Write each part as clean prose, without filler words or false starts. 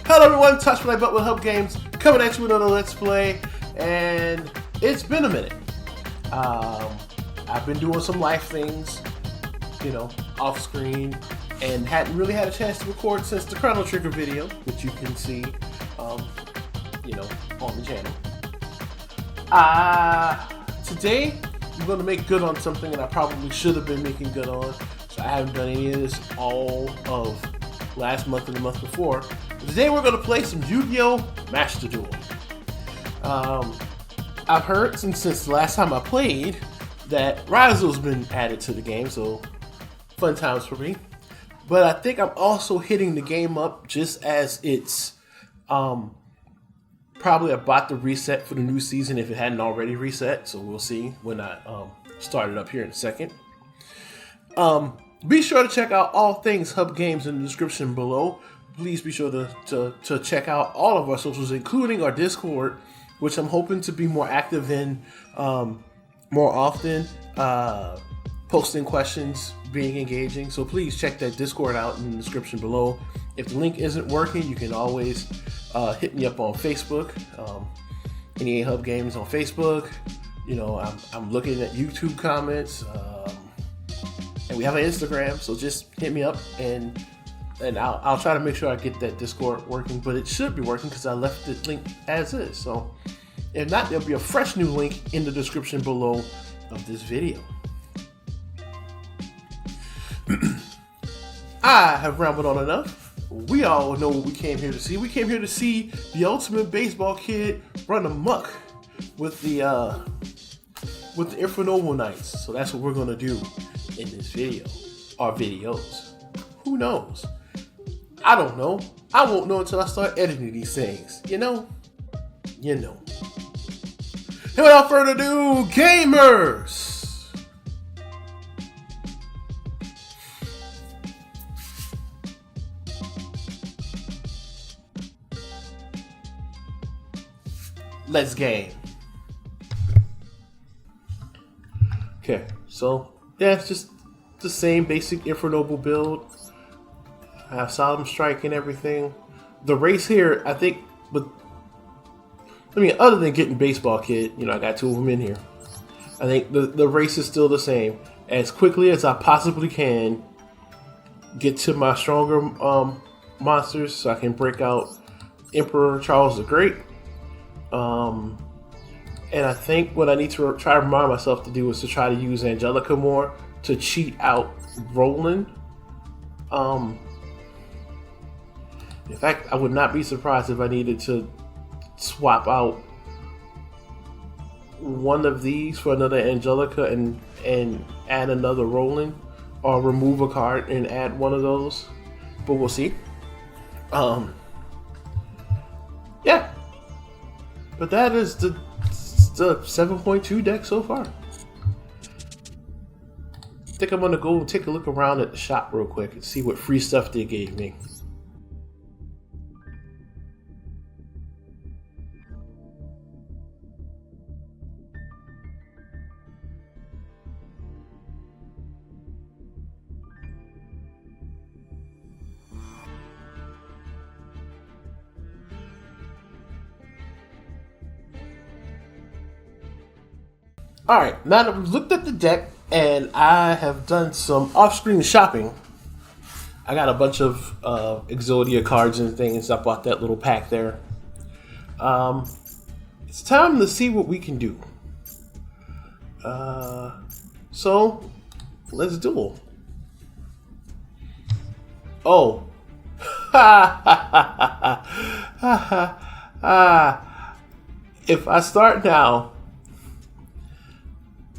Hello everyone, Touch Play but with Hub Games, coming at you with another Let's Play, and it's been a minute. I've been doing some life things, you know, off screen, and hadn't really had a chance to record since the Chrono Trigger video, which you can see, you know, on the channel. Today, I'm going to make good on something that I probably should have been making good on, so I haven't done any of this all of last month and the month before. Today we're going to play some Yugiohmasterduel. I've heard since the last time I played that Rizo's been added to the game, so fun times for me. But I think I'm also hitting the game up just as it's probably about to reset for the new season if it hadn't already reset, so we'll see when I start it up here in a second. Be sure to check out all things Hub Games in the description below. Please be sure to check out all of our socials, including our Discord, which I'm hoping to be more active in more often, posting questions, being engaging. So please check that Discord out in the description below. If the link isn't working, you can always hit me up on Facebook, NEA Hub Games on Facebook. You know, I'm looking at YouTube comments, and we have an Instagram, so just hit me up and I'll try to make sure I get that Discord working, but it should be working because I left the link as is. So if not, there'll be a fresh new link in the description below of this video. I have rambled on enough. We all know what we came here to see. We came here to see the ultimate baseball kid run amok with the Infernoble Knights. So that's what we're gonna do in this video, or videos. Who knows? I don't know. I won't know until I start editing these things. You know? You know. And without further ado, gamers! Let's game. Okay, so yeah, it's just the same basic Infernoble build. I have Solemn Strike and everything. The race here, I think, other than getting Baseball Kid, you know, I got two of them in here. I think the race is still the same. As quickly as I possibly can, get to my stronger monsters so I can break out Emperor Charles the Great. And I think what I need to try to remind myself to do is to try to use Angelica more to cheat out Roland. In fact, I would not be surprised if I needed to swap out one of these for another Angelica and add another Roland, or remove a card and add one of those. But we'll see. Yeah. But that is the 7.2 deck so far. I think I'm gonna go take a look around at the shop real quick and see what free stuff they gave me. Alright, now that we've looked at the deck and I have done some off-screen shopping, I got a bunch of Exodia cards and things. I bought that little pack there. It's time to see what we can do. So, let's duel. Oh. If I start now,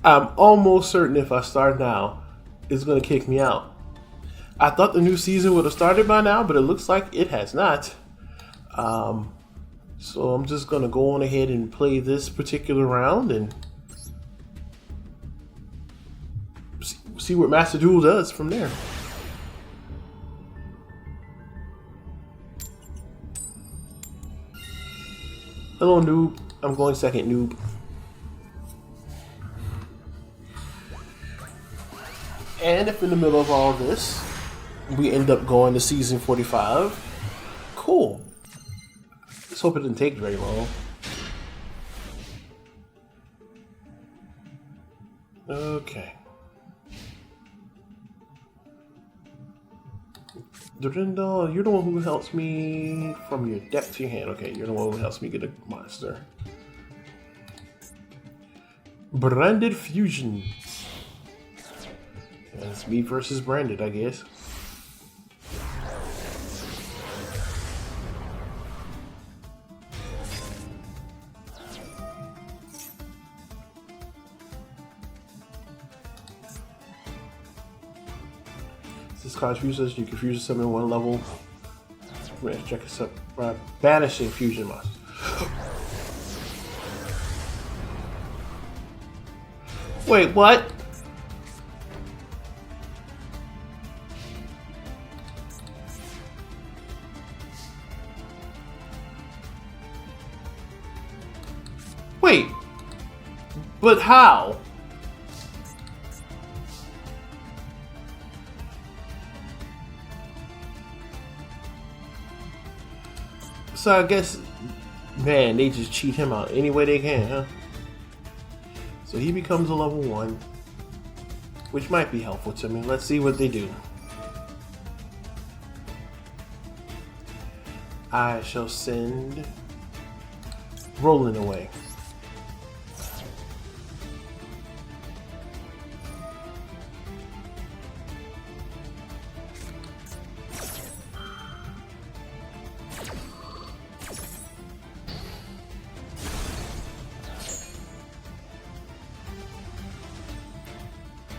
I'm almost certain if I start now, it's going to kick me out. I thought the new season would have started by now, but it looks like it has not. So I'm just going to go on ahead and play this particular round and see what Master Duel does from there. Hello, noob. I'm going second, noob. And if in the middle of all this, we end up going to season 45, cool. Let's hope it didn't take very long. Okay. Dorinda, you're the one who helps me from your deck to your hand. Okay, you're the one who helps me get a monster. Branded Fusion. And it's me versus Branded, I guess. This card fuses, you can fuse summon in one level. Check this up. Banishing fusion monsters. Wait, what? Wait, but how? So I guess, man, they just cheat him out any way they can, huh? So he becomes a level 1, which might be helpful to me. Let's see what they do. I shall send Rolling away.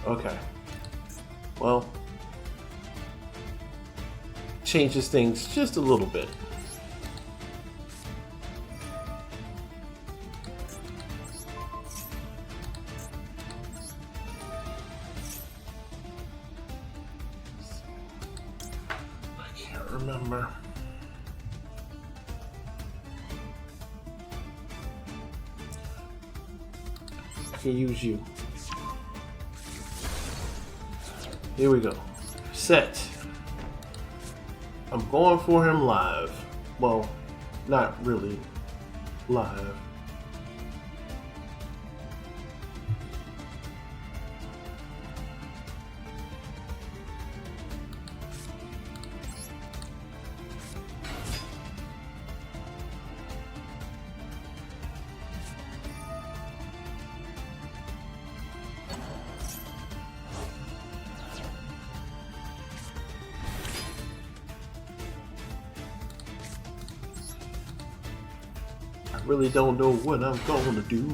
Okay. Well, changes things just a little bit. I can't remember. I can use you. Here we go. Set. I'm going for him live. Well, not really live. I really don't know what I'm going to do.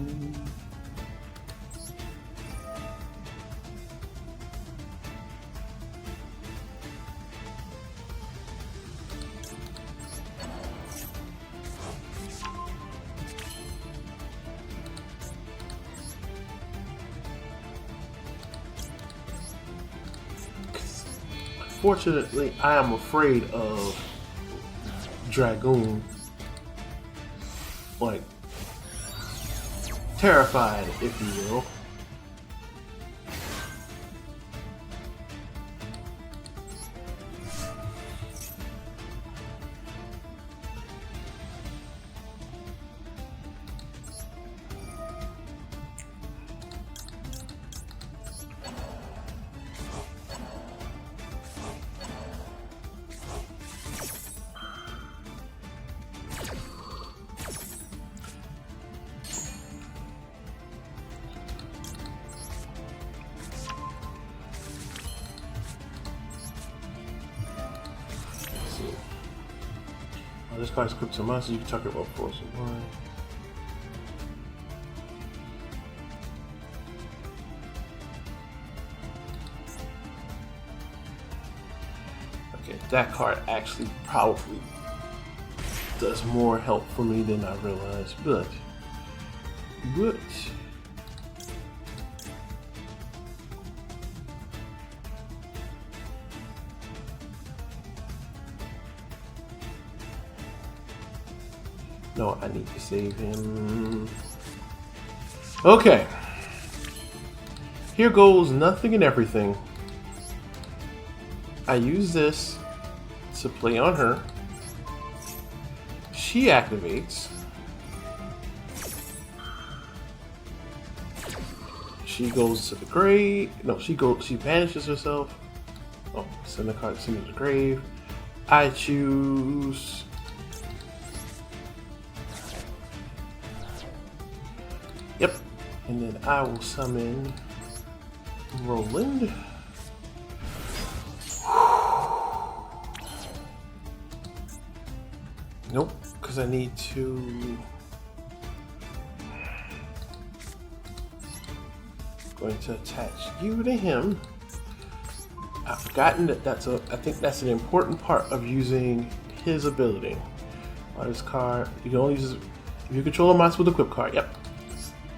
Unfortunately, I am afraid of Dragoon. Like, terrified, if you will. This card's equipped to monster, you can talk about force of one. Okay, that card actually probably does more help for me than I realized, but no, I need to save him. Okay. Here goes nothing and everything. I use this to play on her. she activates, she goes to the grave. No, she banishes herself. Oh, send the card to the grave. I choose. Yep. And then I will summon Roland. Nope, because I need to. Going to attach you to him. I've forgotten that I think that's an important part of using his ability. On this card, you can only use if you control a monster with a equip card. Yep,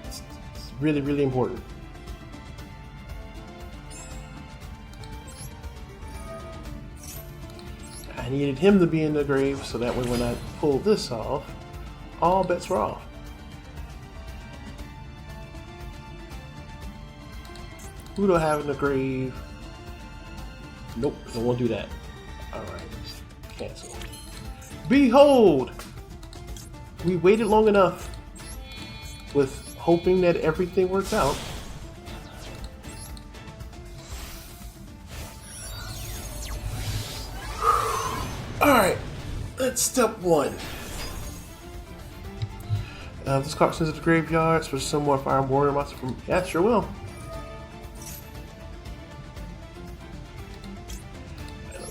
it's really, really important. I needed him to be in the grave so that way when I pull this off, all bets were off. Who do I have in the grave? Nope, I won't do that. Alright, cancel. Behold! We waited long enough with hoping that everything works out. Alright, that's step one. This card sends to the graveyard, switch some more Fire Warrior monster from. Yeah, sure will.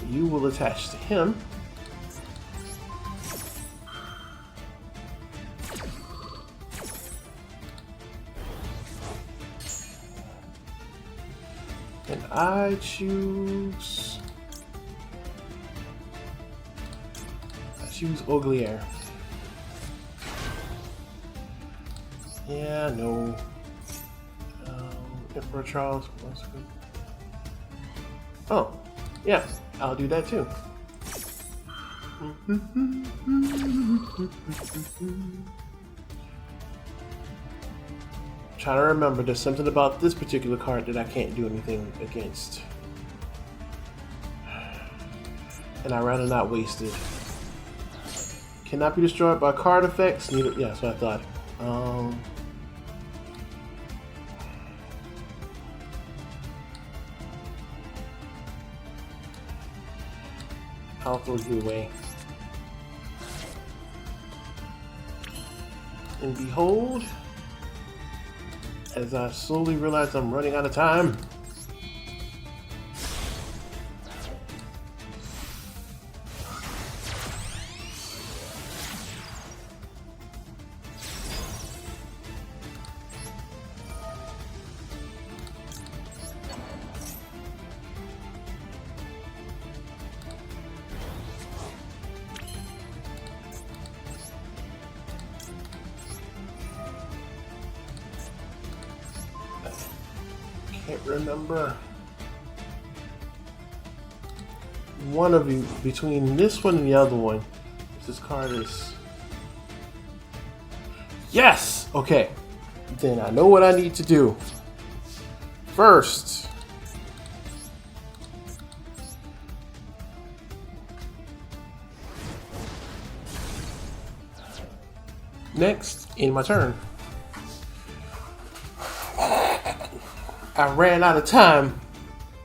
You will attach to him. And I choose Oglier. Yeah, no. Emperor Charles. Oh, yeah, I'll do that too. Trying to remember, there's something about this particular card that I can't do anything against. And I'd rather not waste it. Cannot be destroyed by card effects. Neither, yeah, that's what I thought. I'll throw you away. And behold, as I slowly realize I'm running out of time, can't remember. One of you between this one and the other one. This card is. Yes! Okay. Then I know what I need to do. First. Next, in my turn. I ran out of time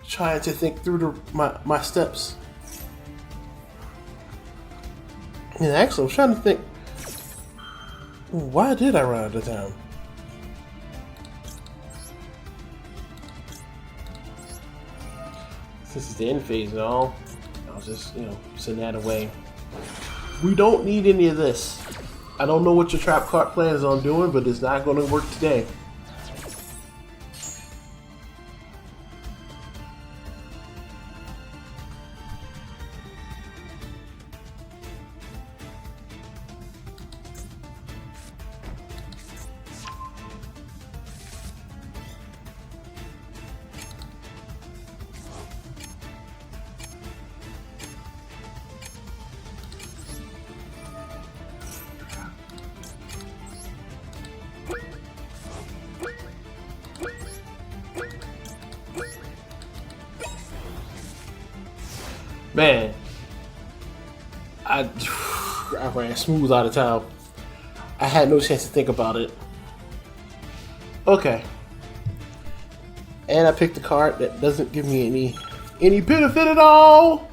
trying to think through my steps. And actually, I was trying to think, why did I run out of time? Since it's the end phase and all, I'll just, send that away. We don't need any of this. I don't know what your trap card plans on doing, but it's not going to work today. Man, I ran smooth out of town. I had no chance to think about it. Okay. And I picked a card that doesn't give me any benefit at all.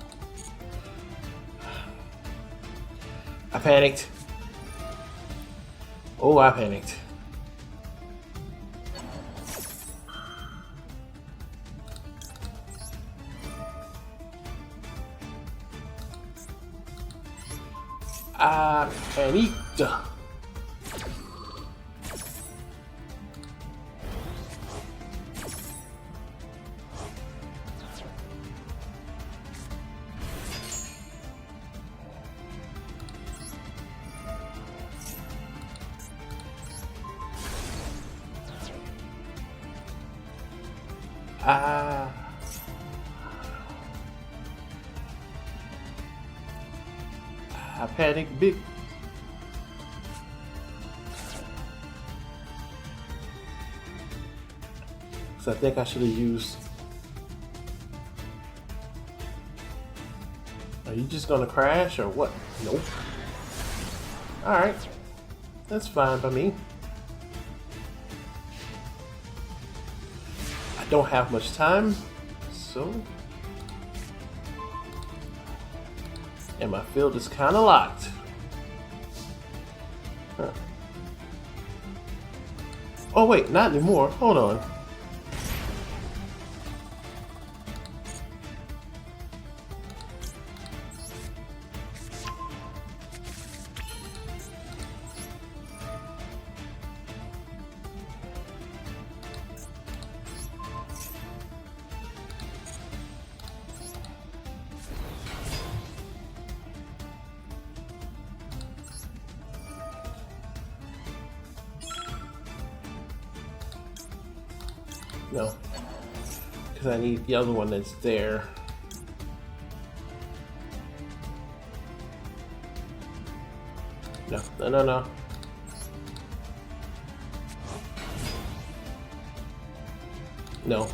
I panicked. Oh, I panicked. I panicked. I panicked big. So I think I should have used. Are you just gonna crash or what? Nope. Alright. That's fine by me. I don't have much time, so. And my field is kind of locked. Huh. Oh wait, not anymore. Hold on. No, because I need the other one that's there. No, no, no, no. No.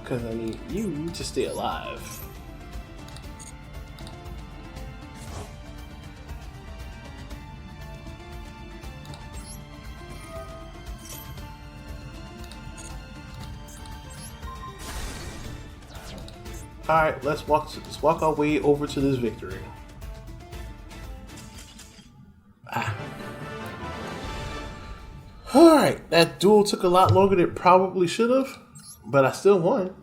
Because I need you to stay alive. Alright, let's walk our way over to this victory. Alright, that duel took a lot longer than it probably should have, but I still won.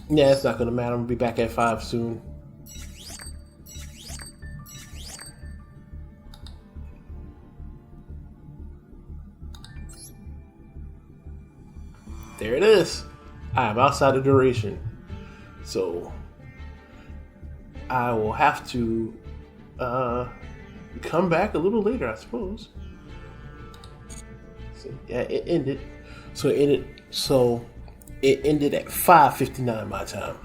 Yeah, it's not gonna matter. I'm gonna be back at 5 soon. There it is. I am outside the duration. So I will have to come back a little later, I suppose. So, yeah, it ended. So it ended at 5:59 my time.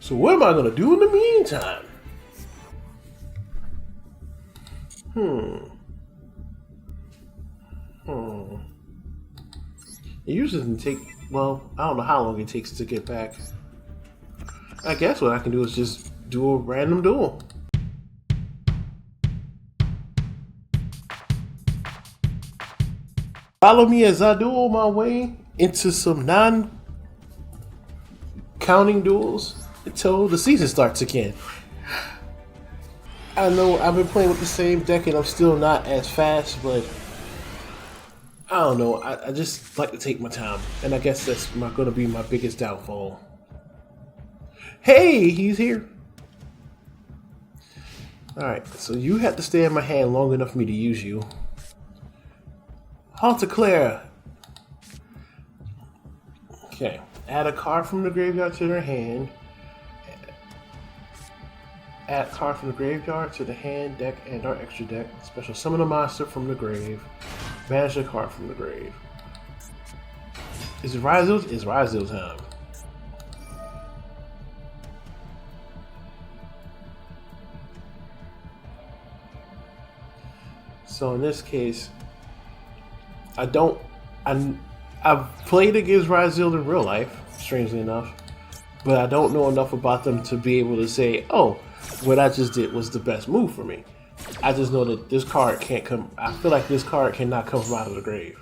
So what am I gonna do in the meantime? It usually doesn't take, well, I don't know how long it takes to get back. I guess what I can do is just do a random duel. Follow me as I duel my way into some non-counting duels until the season starts again. I know I've been playing with the same deck and I'm still not as fast, but I don't know. I just like to take my time, and I guess that's going to be my biggest downfall. Hey, he's here. Alright, so you have to stay in my hand long enough for me to use you. Hauteclaire. Okay, add a card from the graveyard to their hand. Add a card from the graveyard to the hand, deck, and our extra deck. Special summon a monster from the grave. Banish a card from the grave. Is it Ryzel? It's Ryzel time. So in this case, I've played against Ryzel in real life, strangely enough, but I don't know enough about them to be able to say, oh, what I just did was the best move for me. I just know that this card can't come. I feel like this card cannot come from out of the grave.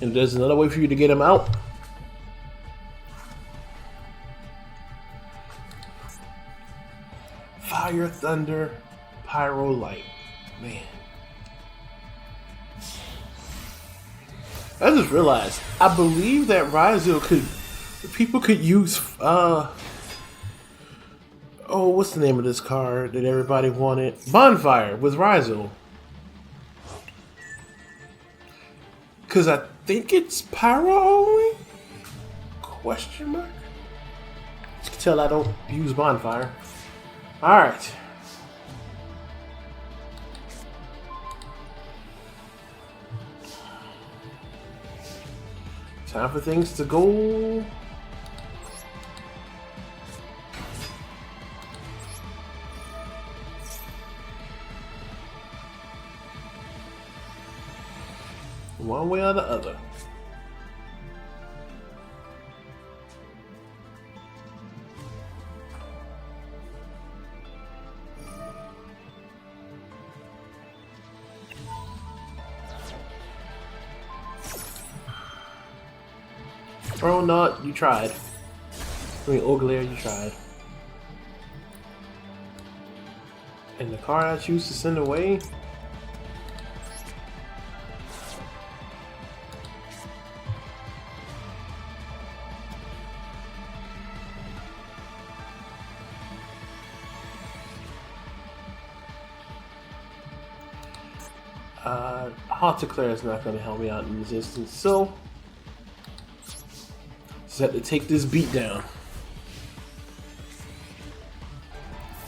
And there's another way for you to get him out. Fire, thunder, pyro, light. Man. I just realized, I believe that Ryzel people could use, what's the name of this card that everybody wanted? Bonfire with Ryzel. Because I think it's pyro only? Question mark? You can tell I don't use Bonfire. Alright. Time for things to go. One way or the other. Oh, no, you tried. I mean, Oglair, you tried. And the card I choose to send away. Hauteclair is not going to help me out in this instance, so just have to take this beat down.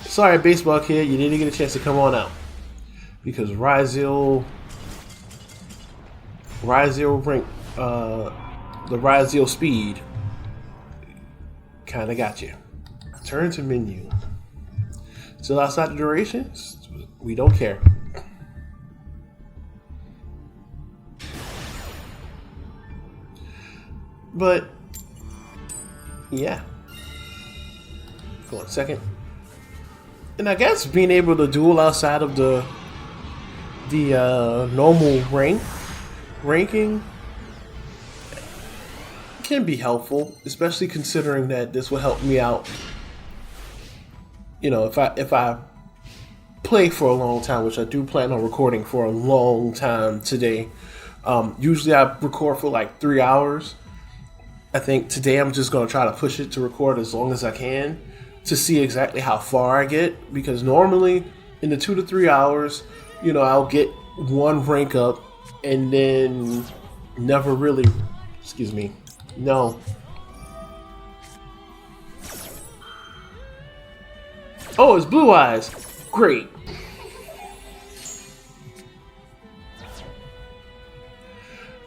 Sorry, baseball kid, you didn't get a chance to come on out because Ryzel rank, the Ryzel speed kind of got you. Turn to menu. Still outside the durations? We don't care. But yeah, go on second. And I guess being able to duel outside of the normal ranking can be helpful, especially considering that this will help me out. You know, if I play for a long time, which I do plan on recording for a long time today. Usually I record for like 3 hours. I think today I'm just going to try to push it to record as long as I can to see exactly how far I get, because normally in the 2 to 3 hours, you know, I'll get one rank up and then never really, no. Oh, it's Blue Eyes. Great.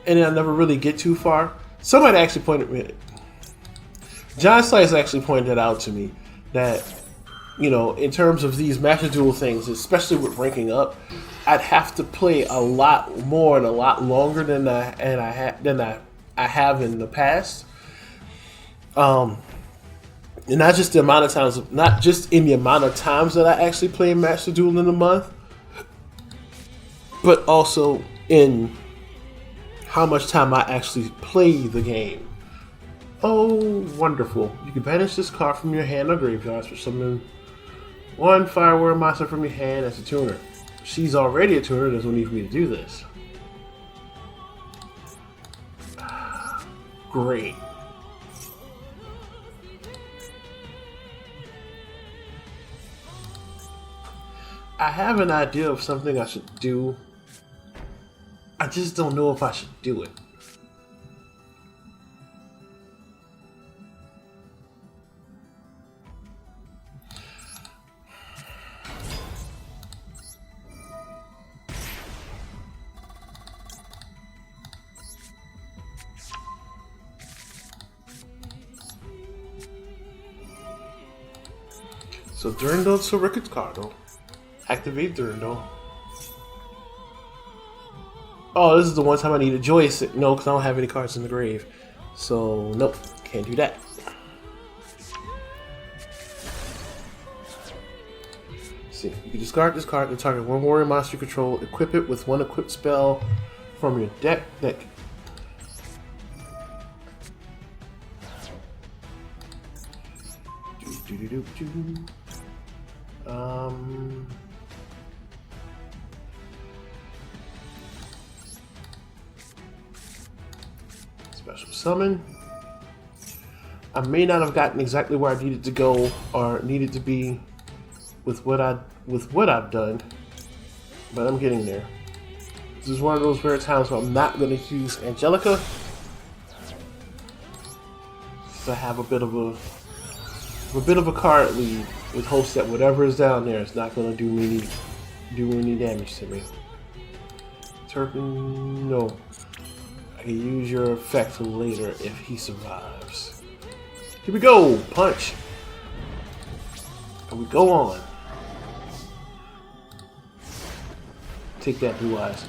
And then I never really get too far. Somebody actually pointed me. John Slice actually pointed out to me that, you know, in terms of these Master Duel things, especially with ranking up, I'd have to play a lot more and a lot longer than I have in the past. And not just the amount of times, not just in the amount of times that I actually play Master Duel in a month, but also in how much time I actually play the game. Oh, wonderful. You can banish this card from your hand or graveyards for summon one Fire Warrior monster from your hand as a tuner. She's already a tuner, there's no need for me to do this. Great. I have an idea of something I should do. I just don't know if I should do it. So Durandal to Ricketts Cardinal. Activate Durandal. Oh, this is the one time I need a joystick. No, because I don't have any cards in the grave. So, nope, can't do that. See, you can discard this card to target one warrior monster you control, equip it with one equipped spell from your deck. Special summon. I may not have gotten exactly where I needed to go or needed to be with what I've done, but I'm getting there. This is one of those rare times where I'm not going to use Angelica. So I have a bit of a card lead with hopes that whatever is down there is not going to do any damage to me. Turpin, no. I can use your effect later if he survives. Here we go, punch, and we go on. Take that, Blue Eyes.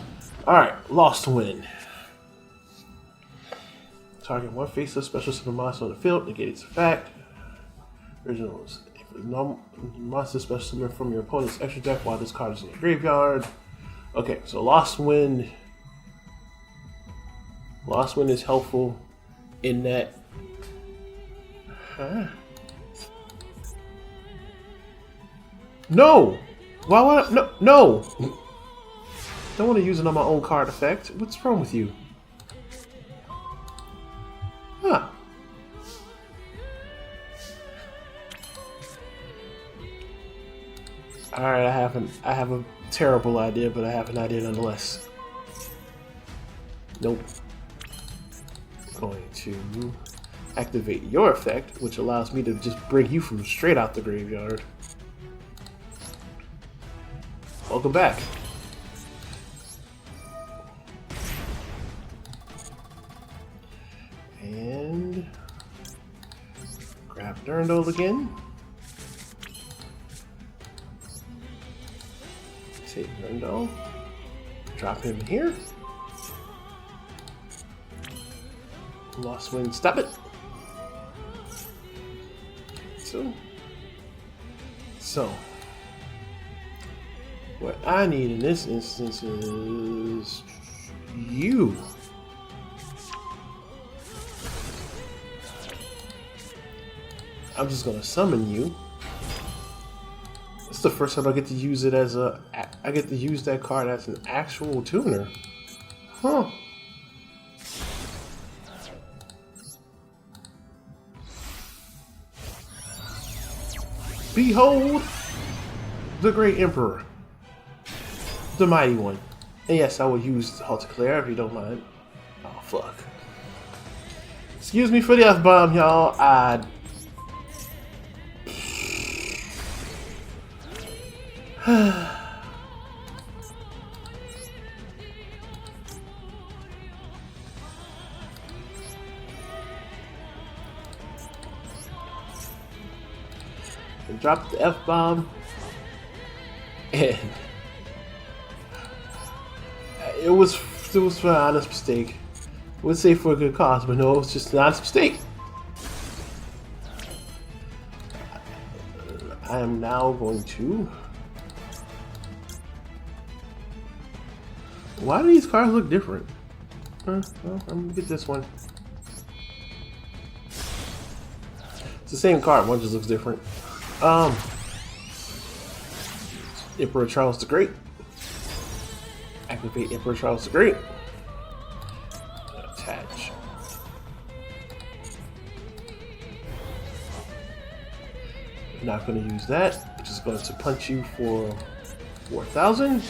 Alright, Lost Wind. Target one faceless special summon monster on the field, negate its effect. Originals. If a monster special summon from your opponent's extra deck while this card is in the graveyard. Okay, so Lost Wind. Lost Wind is helpful in that. No! Why would I? No! No! Don't want to use it on my own card effect. What's wrong with you? Huh. Alright, I have a terrible idea, but I have an idea nonetheless. Nope. Going to activate your effect, which allows me to just bring you from straight out the graveyard. Welcome back. And grab Durandal again. Take Durandal. Drop him here. Lost Wind, stop it. So, what I need in this instance is you. I'm just gonna summon you. It's the first time I get to use it as I get to use that card as an actual tuner. Huh. Behold the Great Emperor, the Mighty One. And yes, I will use Halteclair if you don't mind. Oh, fuck. Excuse me for the F-bomb, y'all. And drop the F-bomb, and it was for an honest mistake. I would say for a good cause, but no, it was just an honest mistake. I am now going to. Why do these cards look different? Well, I'm gonna get this one. It's the same card, one just looks different. Emperor Charles the Great. Activate Emperor Charles the Great. Attach. Not going to use that. Just going to punch you for 4,000.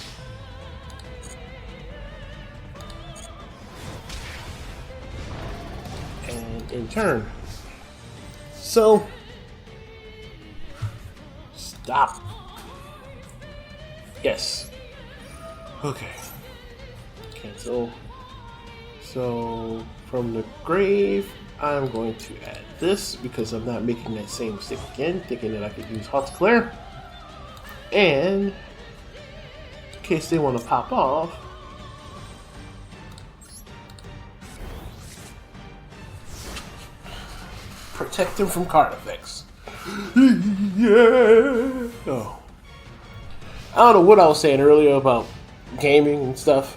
And in turn. So. Stop. Yes. Okay. Cancel. So, from the grave, I'm going to add this because I'm not making that same mistake again, thinking that I could use Halteclair. And, in case they want to pop off, Protect him from card effects. Yeah. Oh. I don't know what I was saying earlier about gaming and stuff,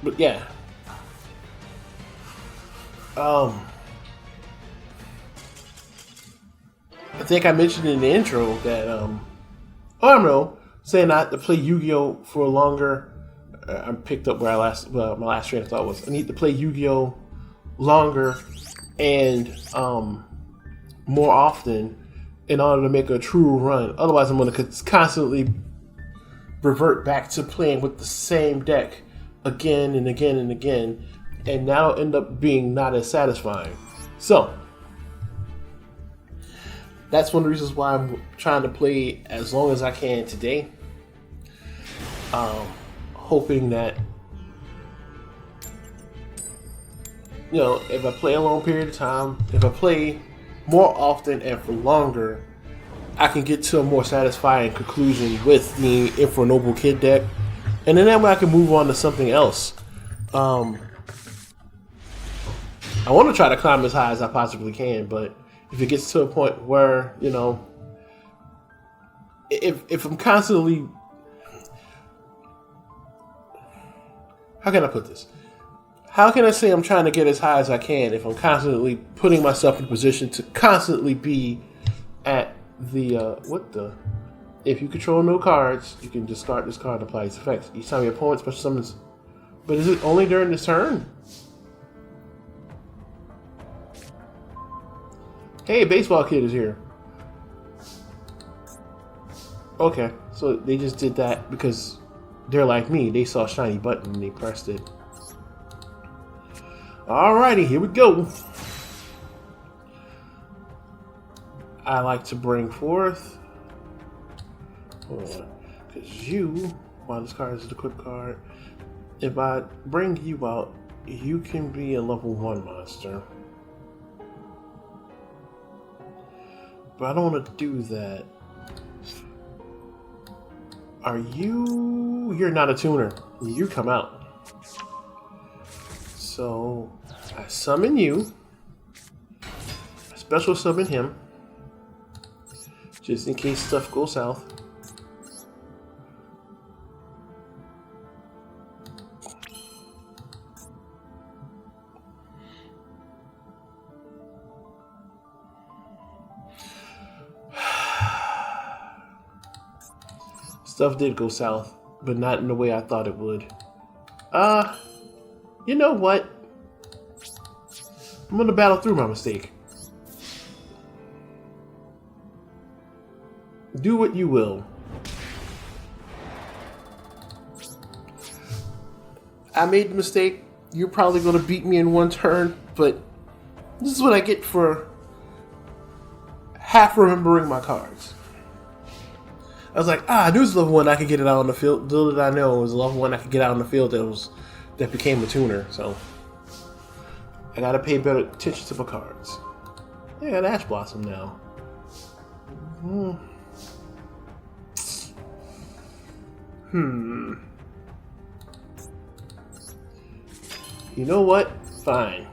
but yeah. I think I mentioned in the intro that I don't know, saying I have to play Yu-Gi-Oh for longer. I picked up where my last train of thought was. I need to play Yu-Gi-Oh longer and more often in order to make a true run. Otherwise, I'm going to constantly revert back to playing with the same deck again and again and again, and that'll end up being not as satisfying. So that's one of the reasons why I'm trying to play as long as I can today, hoping that, you know, if I play a long period of time, if I play more often and for longer, I can get to a more satisfying conclusion with the Infernoble Kid deck, and then that way I can move on to something else. I want to try to climb as high as I possibly can, but if it gets to a point where, you know, if I'm constantly, how can I put this? How can I say I'm trying to get as high as I can if I'm constantly putting myself in a position to constantly be at the, if you control no cards, you can discard this card and apply its effects. Each time your opponent special summons, but is it only during this turn? Hey, Baseball Kid is here. Okay, so they just did that because they're like me. They saw a shiny button and they pressed it. Alrighty, here we go. I like to bring forth. Hold on. Because while this card is the equip card, if I bring you out, you can be a level 1 monster. But I don't want to do that. You're not a tuner. You come out. So I summon you. I special summon him. Just in case stuff goes south. Stuff did go south, but not in the way I thought it would. You know what? I'm gonna battle through my mistake. Do what you will. I made the mistake. You're probably gonna beat me in one turn, but this is what I get for half remembering my cards. I was like, I knew it was level 1, I could get it out on the field. Little did I know it was level 1 I could get out on the field that became a tuner, so I gotta pay better attention to my cards. Yeah, I got Ash Blossom now. You know what? Fine.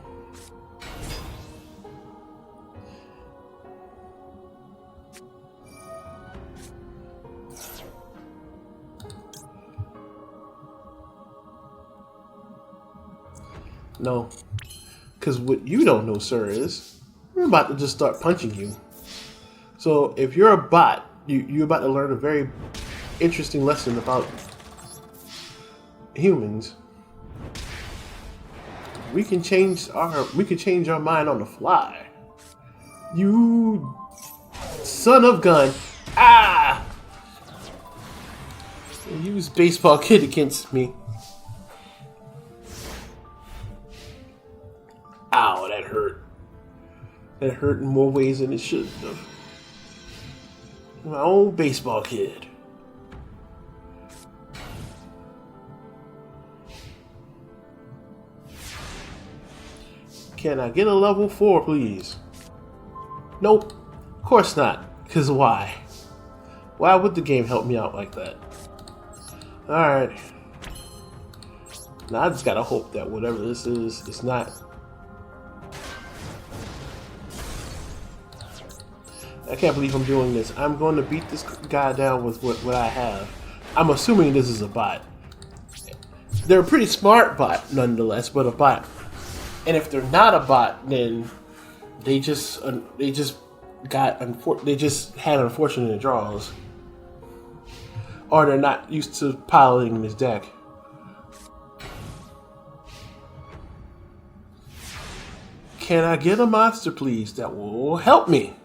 No. Because what you don't know, sir, is we're about to just start punching you. So if you're a bot, you're about to learn a very interesting lesson about humans. We can change our mind on the fly. You son of gun. Ah! Use Baseball Kid against me. Ow, that hurt. That hurt in more ways than it should have. My old Baseball Kid. Can I get a level 4, please? Nope. Of course not. Because why? Why would the game help me out like that? Alright. Now I just gotta hope that whatever this is, it's not I can't believe I'm doing this. I'm going to beat this guy down with what I have. I'm assuming this is a bot. They're a pretty smart bot, nonetheless, but a bot. And if they're not a bot, then they just had unfortunate draws, or they're not used to piloting this deck. Can I get a monster, please? That will help me.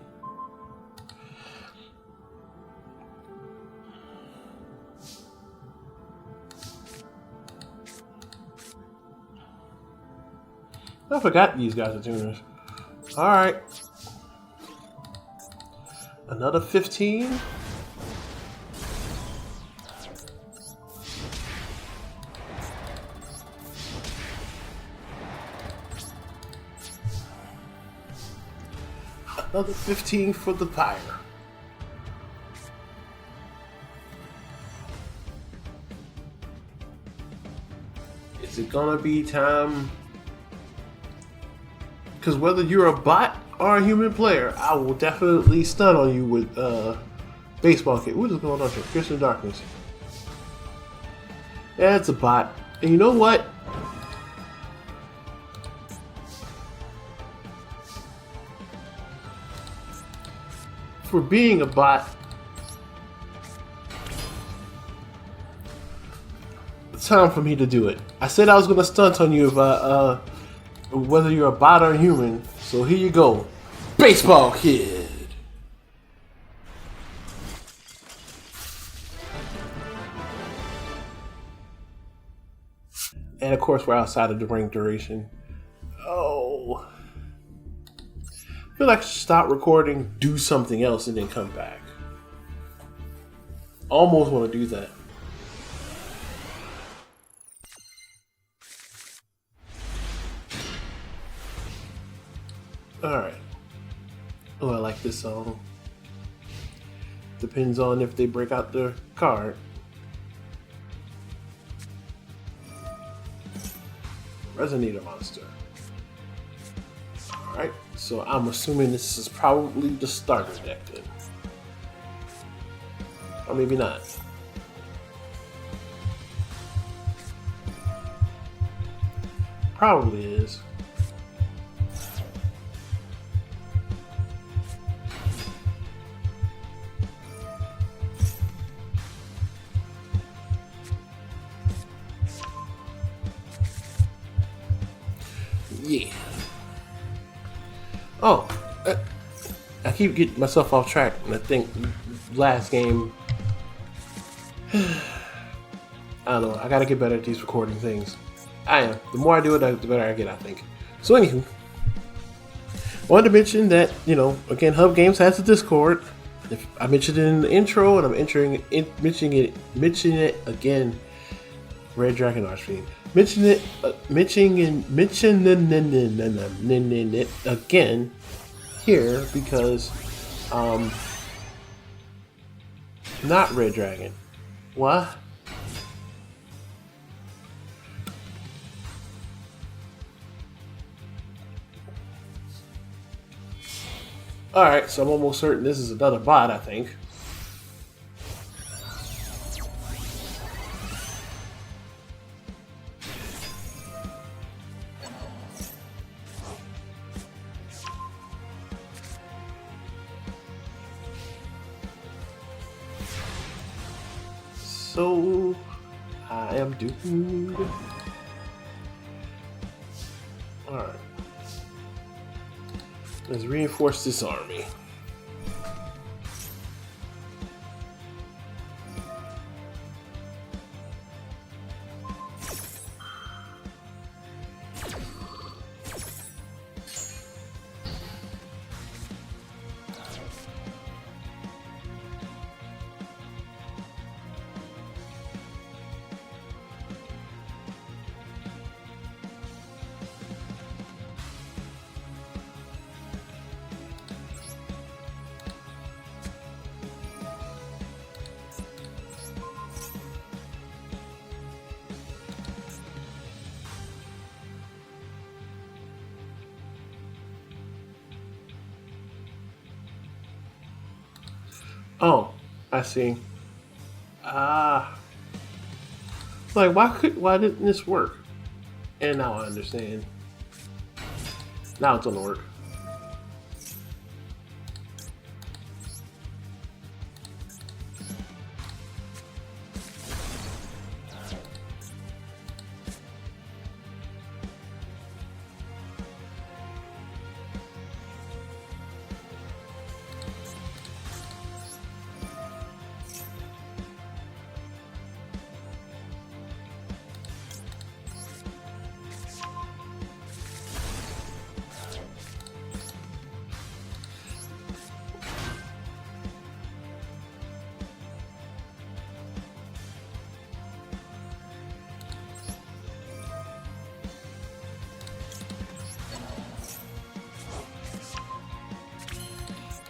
I forgot these guys are tuners. Alright. Another 15. Another 15 for the fire. Is it gonna be time? Because whether you're a bot or a human player, I will definitely stun on you with baseball kick. What is going on here? Pierce in Darkness. Yeah, it's a bot. And you know what? For being a bot, it's time for me to do it. I said I was going to stunt on you if whether you're a bot or a human. So here you go. Baseball Kid. And of course we're outside of the ring duration. Oh. I feel like I should stop recording, do something else, and then come back. Almost want to do that. Alright. Oh, I like this song. Depends on if they break out their card. Resonator Monster. Alright, so I'm assuming this is probably the starter deck then. Or maybe not. Probably is. Yeah. Oh, I keep getting myself off track, and I think last game, I don't know, I gotta get better at these recording things. I am. The more I do it, the better I get, I think. So anywho, wanted to mention that, you know, again, Hub Games has a Discord. If I mentioned it in the intro, and I'm mentioning it again. Red Dragon Archfiend. Mentioning it again here because not Red Dragon. What? Alright, so I'm almost certain this is another bot, I think. So, I am doomed. Alright. Let's reinforce this army. Oh, I see. Ah, like why didn't this work? And now I understand. Now it's gonna work.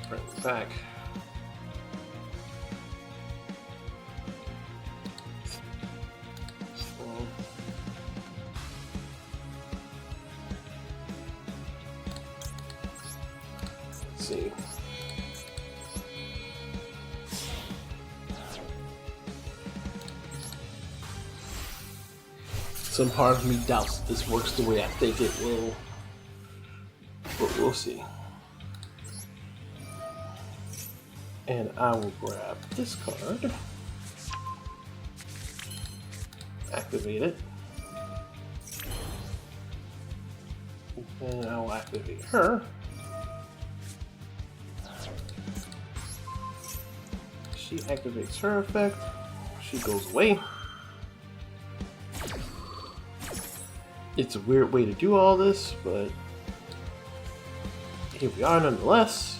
Bring it back. Let's see. Some part of me doubts this works the way I think it will, but we'll see. And I will grab this card, activate it, and I will activate her. She activates her effect, she goes away. It's a weird way to do all this, but here we are nonetheless.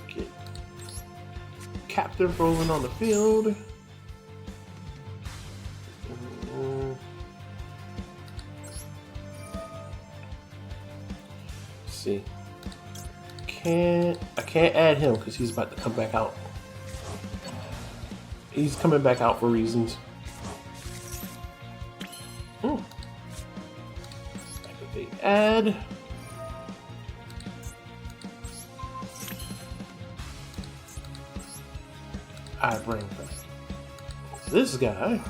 Get Captain rolling on the field. Let's see. I can't add him because he's about to come back out. He's coming back out for reasons. Activate add. I bring back this guy.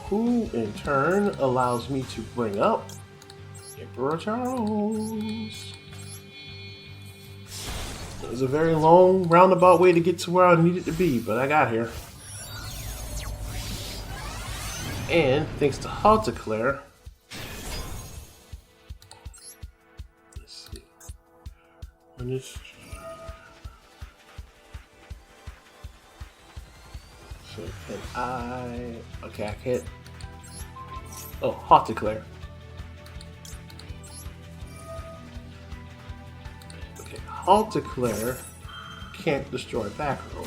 Who in turn allows me to bring up Emperor Charles. It was a very long, roundabout way to get to where I needed to be, but I got here. And thanks to Halteclaire, let's see. When this, so can I? Okay, I can't. Oh, Halteclaire. Halteclaire can't destroy back row,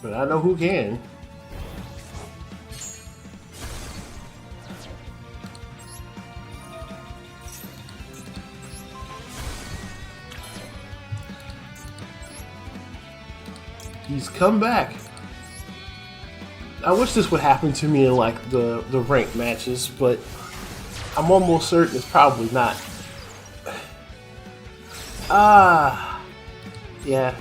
but I know who can. He's come back. I wish this would happen to me in like the ranked matches, but I'm almost certain it's probably not. Yeah.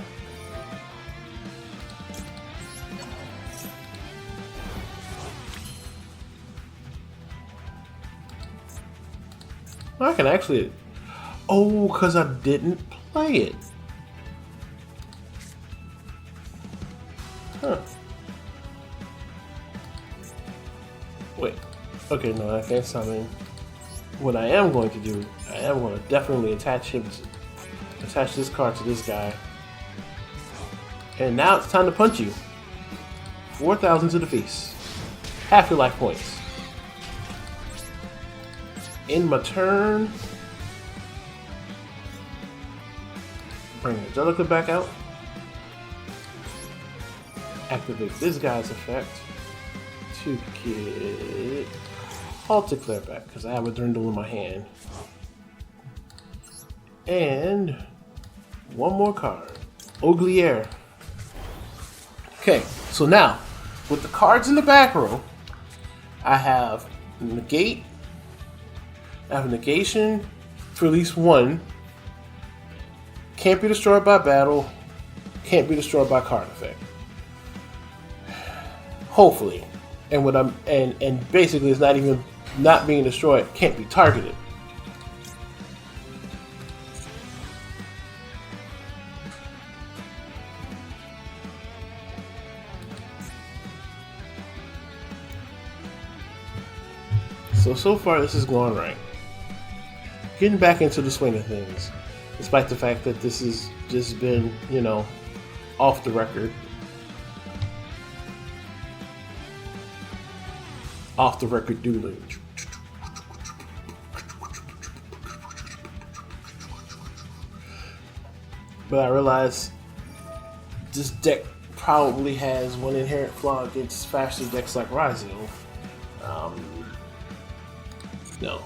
I can actually. Oh, because I didn't play it. Huh. Wait. Okay, no, I can't summon. What I am going to do, I am going to definitely attach this card to this guy. And now it's time to punch you. 4,000 to the face. Half your life points. In my turn, bring Angelica back out. Activate this guy's effect to get Halteclaire back because I have a Durandal in my hand. And one more card, Oglier. Okay, so now with the cards in the back row I have negate. I have negation for at least one. Can't be destroyed by battle. Can't be destroyed by card effect. Hopefully. And what I'm and basically it's not even not being destroyed, can't be targeted. So far this is going right. Getting back into the swing of things, despite the fact that this has just been, you know, off the record. Off the record dueling. But I realize this deck probably has one inherent flaw against faster decks like Ryzel. No.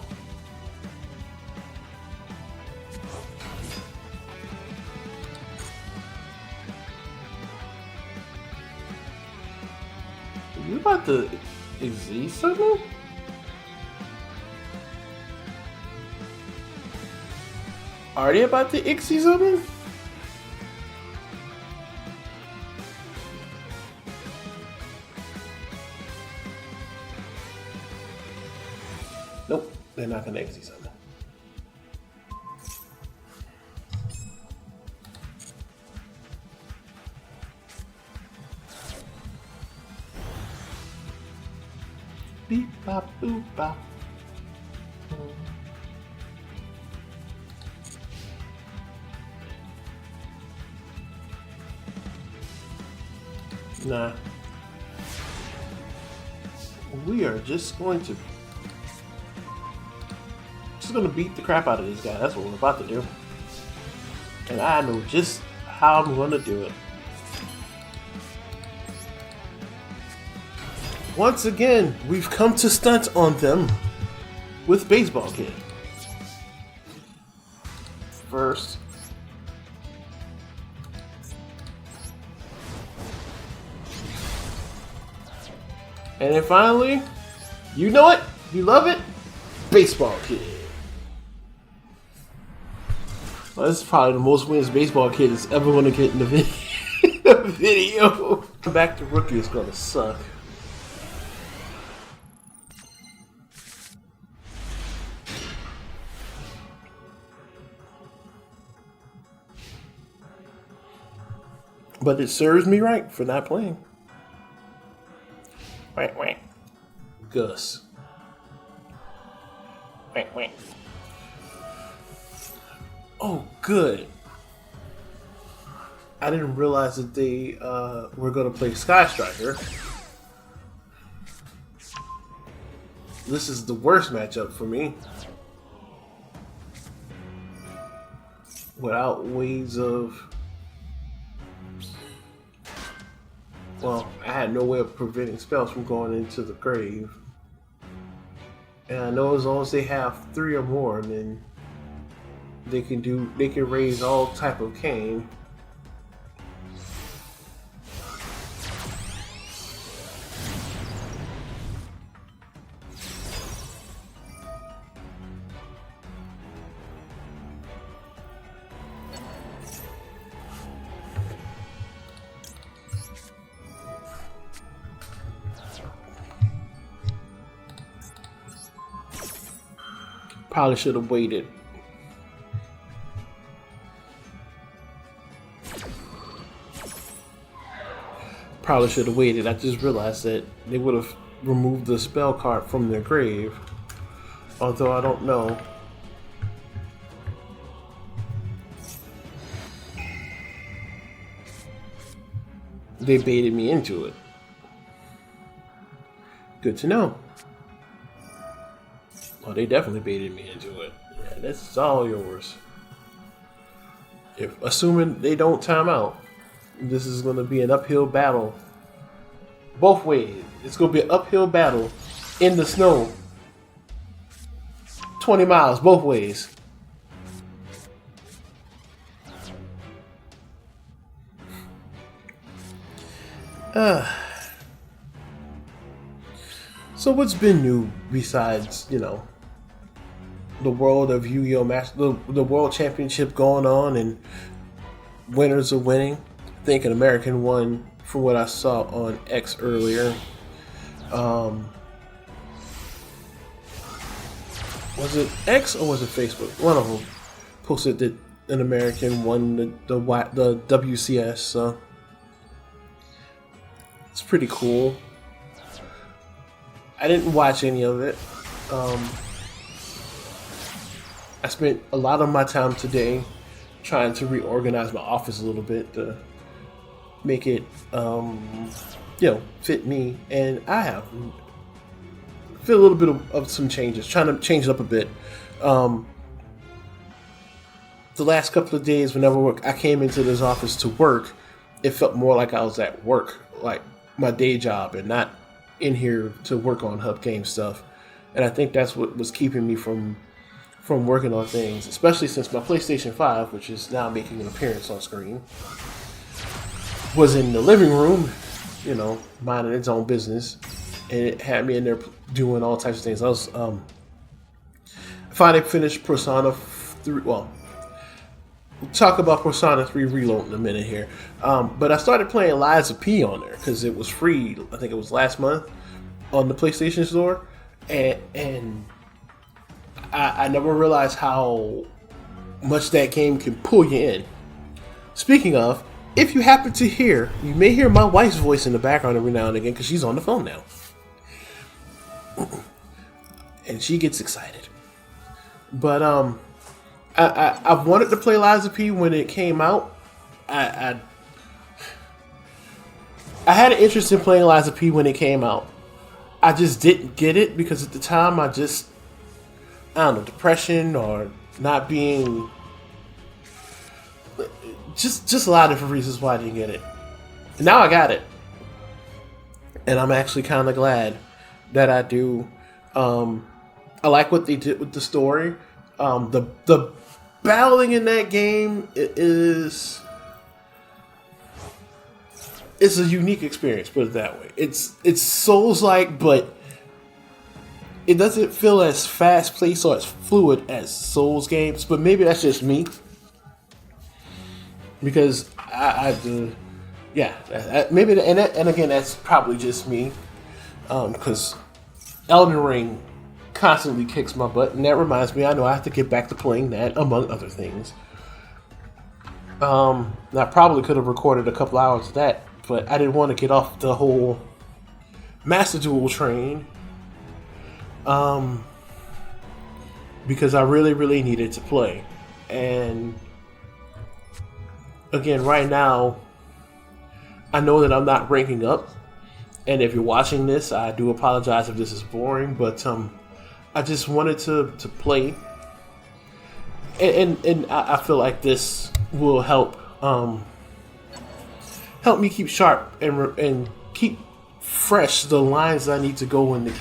Are you about to exceed something? Are they about to exceed something? Nope, they're not gonna exceed something. Beep bop boop bop. Nah. We are just going to beat the crap out of this guy. That's what we're about to do. And I know just how I'm gonna do it. Once again, we've come to stunt on them with Baseball Kid. First. And then finally, you know it, you love it, Baseball Kid. Well, this is probably the most wins Baseball Kid is ever going to get in the video. Back to rookie is going to suck. But it serves me right for not playing. Wait, wait. Gus. Wait, wait. Oh, good. I didn't realize that they were going to play Sky Striker. This is the worst matchup for me. Without ways of... Well, I had no way of preventing spells from going into the grave. And I know as long as they have 3 or more, then they can raise all type of cane. Probably should have waited. Probably should have waited. I just realized that they would have removed the spell card from their grave. Although I don't know. They baited me into it. Good to know. Well, they definitely baited me into it. Yeah, this is all yours. Assuming they don't time out, this is going to be an uphill battle. Both ways. It's going to be an uphill battle in the snow. 20 miles both ways. So what's been new besides, you know, the world of the World Championship going on and winners are winning? I think an American won from what I saw on X earlier. Was it X or was it Facebook? One of them posted that an American won the WCS, so it's pretty cool. I didn't watch any of it. I spent a lot of my time today trying to reorganize my office a little bit to make it, fit me, and I have feel a little bit of some changes, trying to change it up a bit. The last couple of days, whenever I came into this office to work, it felt more like I was at work, like my day job, and not in here to work on Hub Game stuff. And I think that's what was keeping me from working on things, especially since my PlayStation 5, which is now making an appearance on screen, was in the living room, you know, minding its own business, and it had me in there doing all types of things. I was finally finished Persona 3. Well, we'll talk about Persona 3 Reload in a minute here. But I started playing Lies of P on there because it was free. I think it was last month on the PlayStation Store, and I never realized how much that game can pull you in. Speaking of, if you happen to hear, you may hear my wife's voice in the background every now and again because she's on the phone now. And she gets excited. But I've wanted to play Lies of P when it came out. I had an interest in playing Lies of P when it came out. I just didn't get it because at the time I don't know, depression or not being, just a lot of different reasons why I didn't get it. And now I got it, and I'm actually kind of glad that I do. I like what they did with the story. The battling in that game is a unique experience. Put it that way. It's Souls-like, but it doesn't feel as fast-paced or as fluid as Souls games. But maybe that's just me, because maybe, and again, that's probably just me, because Elden Ring constantly kicks my butt, and that reminds me, I know I have to get back to playing that, among other things. I probably could have recorded a couple hours of that, but I didn't want to get off the whole Master Duel train, because I really needed to play. And again, right now, I know that I'm not ranking up, and if you're watching this, I do apologize if this is boring, but I just wanted to play, and I feel like this will help me keep sharp and keep fresh the lines I need to go in,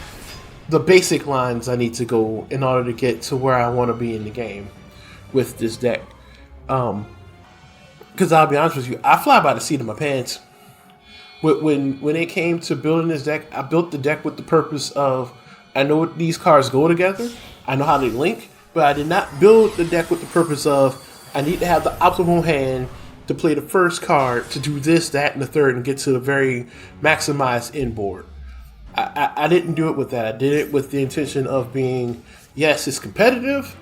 the basic lines I need to go in order to get to where I want to be in the game with this deck. Because I'll be honest with you, I fly by the seat of my pants. When it came to building this deck, I built the deck with the purpose of, I know these cards go together, I know how they link, but I did not build the deck with the purpose of, I need to have the optimal hand to play the first card to do this, that, and the third, and get to the very maximized end board. I didn't do it with that. I did it with the intention of being, yes, it's competitive,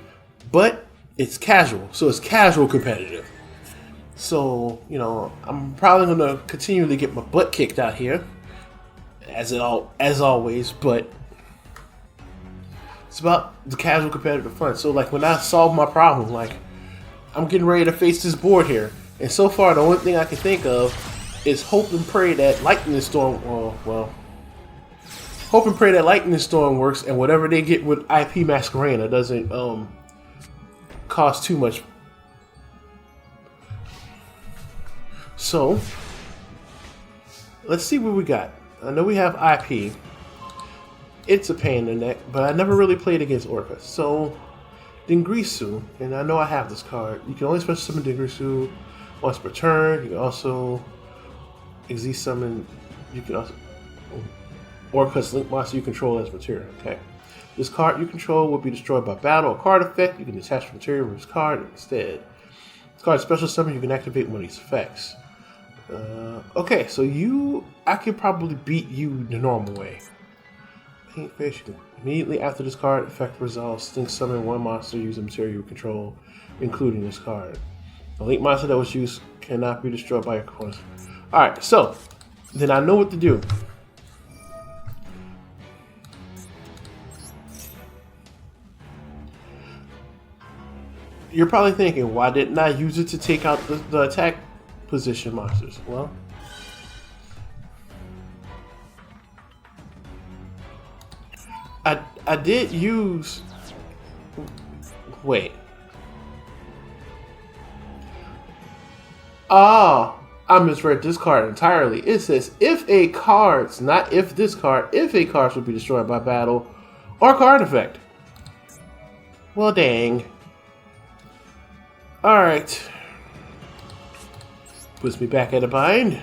but it's casual. So it's casual competitive. So, you know, I'm probably going to continually get my butt kicked out here, as always, but it's about the casual competitive fun. So, like, when I solve my problem, like, I'm getting ready to face this board here, and so far the only thing I can think of is hope and pray that Lightning Storm, hope and pray that Lightning Storm works, and whatever they get with IP Masquerade doesn't cost too much. So, let's see what we got. I know we have IP. It's a pain in the neck, but I never really played against Orca. So, Dingrisu, and I know I have this card. You can only special summon Dingrisu once per turn. You can also exist summon. You can also. or because link monster you control as material. Okay. This card you control will be destroyed by battle or card effect. You can attach material with this card instead. This card's special summon, you can activate one of these effects. Okay, so I could probably beat you the normal way. Paint face, you can immediately after this card effect resolves, think summon one monster using material you control, including this card. A link monster that was used cannot be destroyed by your opponent. Alright, so then I know what to do. You're probably thinking, why didn't I use it to take out the attack position monsters? Well, I did use... Wait. Ah, I misread this card entirely. It says if a card's, not if this card, if a card will be destroyed by battle or card effect. Well, dang. Alright. Puts me back at a bind.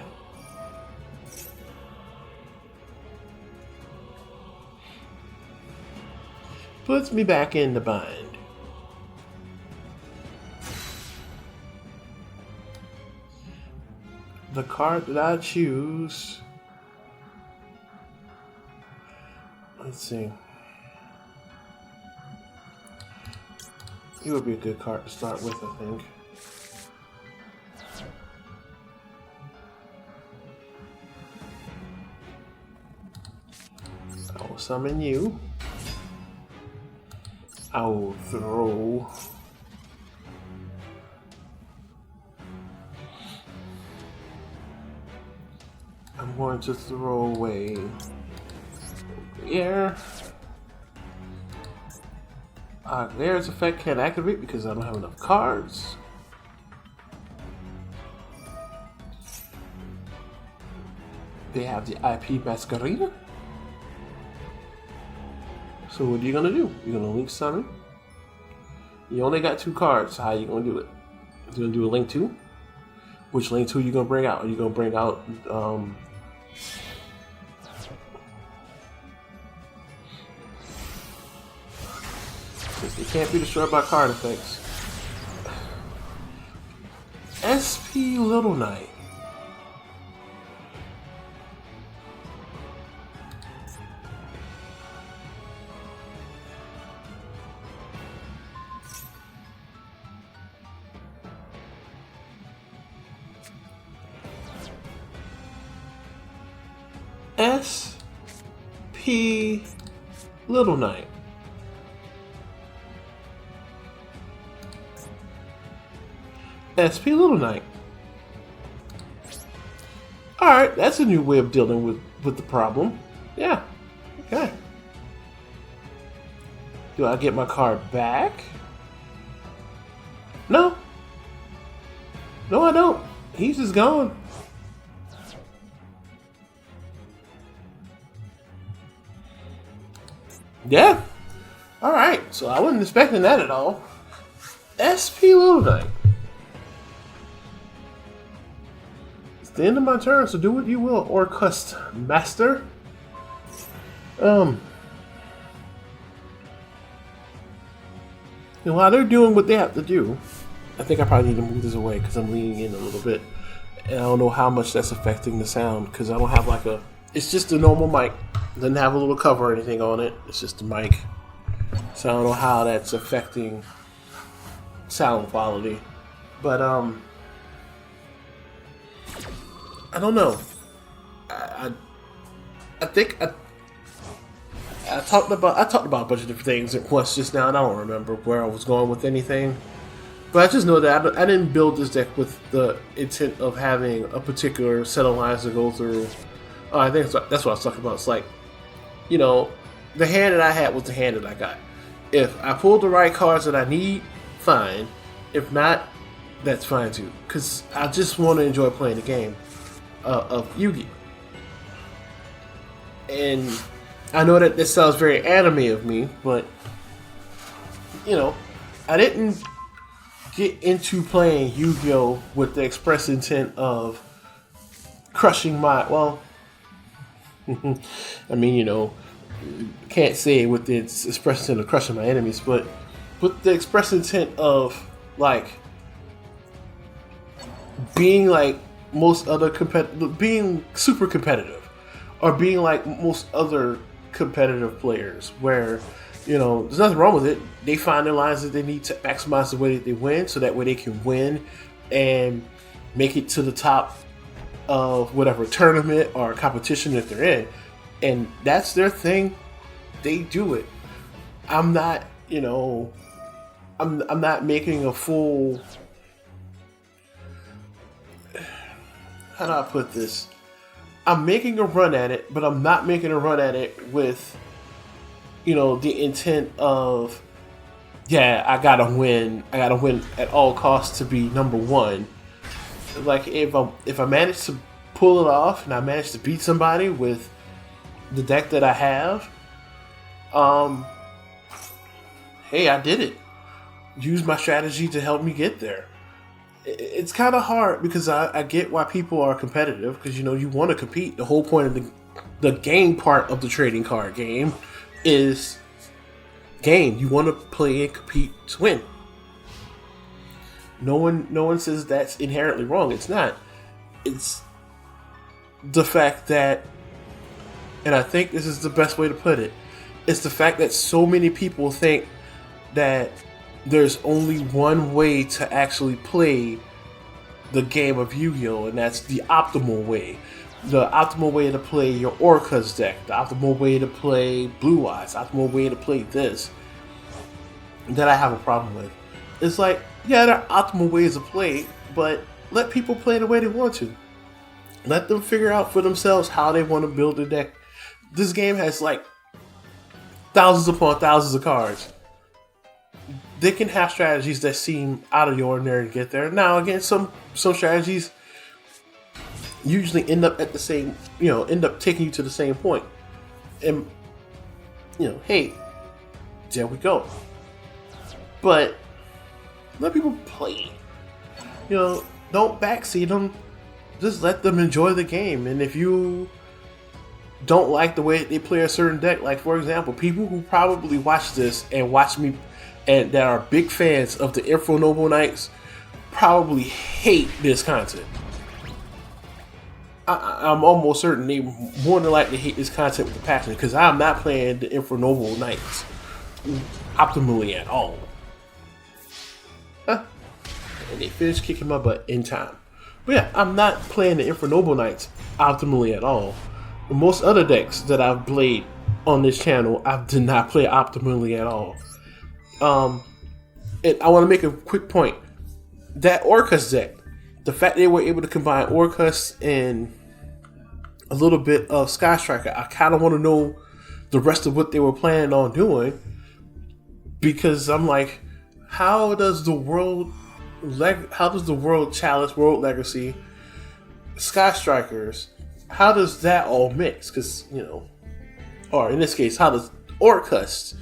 Puts me back in the bind. The card that I choose... Let's see. It would be a good card to start with, I think. I will summon you. I will throw... I'm going to throw away... Here. There's effect can't activate because I don't have enough cards. They have the IP Masquerade. So what are you gonna do? You're gonna link summon. You only got 2 cards. So how are you gonna do it? You're gonna do a link 2. Which link 2 are you gonna bring out? Are you gonna bring out it can't be destroyed by card effects. SP Little Knight. SP Little Knight. SP Little Knight. Alright, that's a new way of dealing with the problem. Yeah. Okay. Do I get my card back? No. No, I don't. He's just gone. Yeah. Alright, so I wasn't expecting that at all. SP Little Knight. It's the end of my turn, so do what you will, or cust master. And while they're doing what they have to do, I think I probably need to move this away because I'm leaning in a little bit. And I don't know how much that's affecting the sound because I don't have like a... It's just a normal mic. It doesn't have a little cover or anything on it. It's just a mic. So I don't know how that's affecting sound quality. But, I don't know. I think I talked about a bunch of different things at once just now, and I don't remember where I was going with anything. But I just know that I didn't build this deck with the intent of having a particular set of lines to go through. I think that's what I was talking about. It's like, you know, the hand that I had was the hand that I got. If I pulled the right cards that I need, fine. If not, that's fine too. Because I just want to enjoy playing the game of Yu-Gi-Oh! And I know that this sounds very anime of me, but, you know, I didn't get into playing Yu-Gi-Oh! With the express intent of crushing my, well, I mean, can't say it with the express intent of crushing my enemies, but with the express intent of like being like most other being super competitive, or being like most other competitive players, where there's nothing wrong with it. They find their lines that they need to maximize the way that they win, so that way they can win and make it to the top of whatever tournament or competition that they're in, and that's their thing. They do it. I'm not, I'm not making a full. How do I put this? I'm making a run at it, but I'm not making a run at it with, the intent of, yeah, I gotta win at all costs to be number one. Like if I manage to pull it off and I manage to beat somebody with the deck that I have, hey, I did it. Use my strategy to help me get there. It's kind of hard because I get why people are competitive, because you want to compete. The whole point of the game part of the trading card game is game. You want to play and compete to win. No one says that's inherently wrong. It's not. It's the fact that, and I think this is the best way to put it, it's the fact that so many people think that there's only one way to actually play the game of Yu-Gi-Oh! And that's the optimal way. The optimal way to play your Orcas deck, the optimal way to play Blue Eyes, the optimal way to play this, that I have a problem with. It's like, yeah, there are optimal ways to play, but let people play the way they want to. Let them figure out for themselves how they want to build their deck. This game has like thousands upon thousands of cards. They can have strategies that seem out of the ordinary to get there. Now, again, some strategies usually end up at the same, end up taking you to the same point. And, hey, there we go. But let people play. Don't backseat them. Just let them enjoy the game. And if you don't like the way they play a certain deck, like for example, people who probably watch this and watch me and that are big fans of the Infernoble Knights probably hate this content. I'm almost certain they more than likely hate this content with a passion, because I'm not playing the Infernoble Knights optimally at all. And they finished kicking my butt in time. But yeah, I'm not playing the Infernoble Knights optimally at all. Most other decks that I've played on this channel, I did not play optimally at all. And I want to make a quick point. That Orcas deck, the fact they were able to combine Orcas and a little bit of Sky Striker, I kind of want to know the rest of what they were planning on doing, because I'm like, how does the World Chalice, World Legacy, Sky Strikers, how does that all mix? Because, or in this case, how does Orcas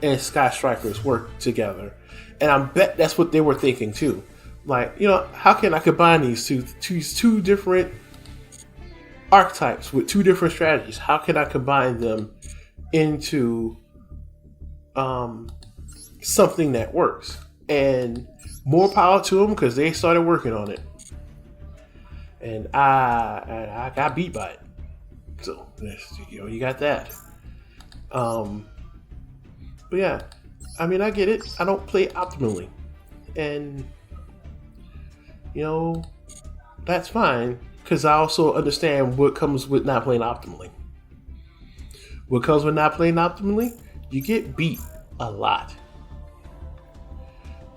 and Sky Strikers work together? And I bet that's what they were thinking too. Like, how can I combine these two different archetypes with two different strategies? How can I combine them into something that works? And more power to them, because they started working on it. And I got beat by it. So, you got that. But yeah, I mean, I get it. I don't play optimally. And, that's fine, because I also understand what comes with not playing optimally. What comes with not playing optimally? You get beat a lot.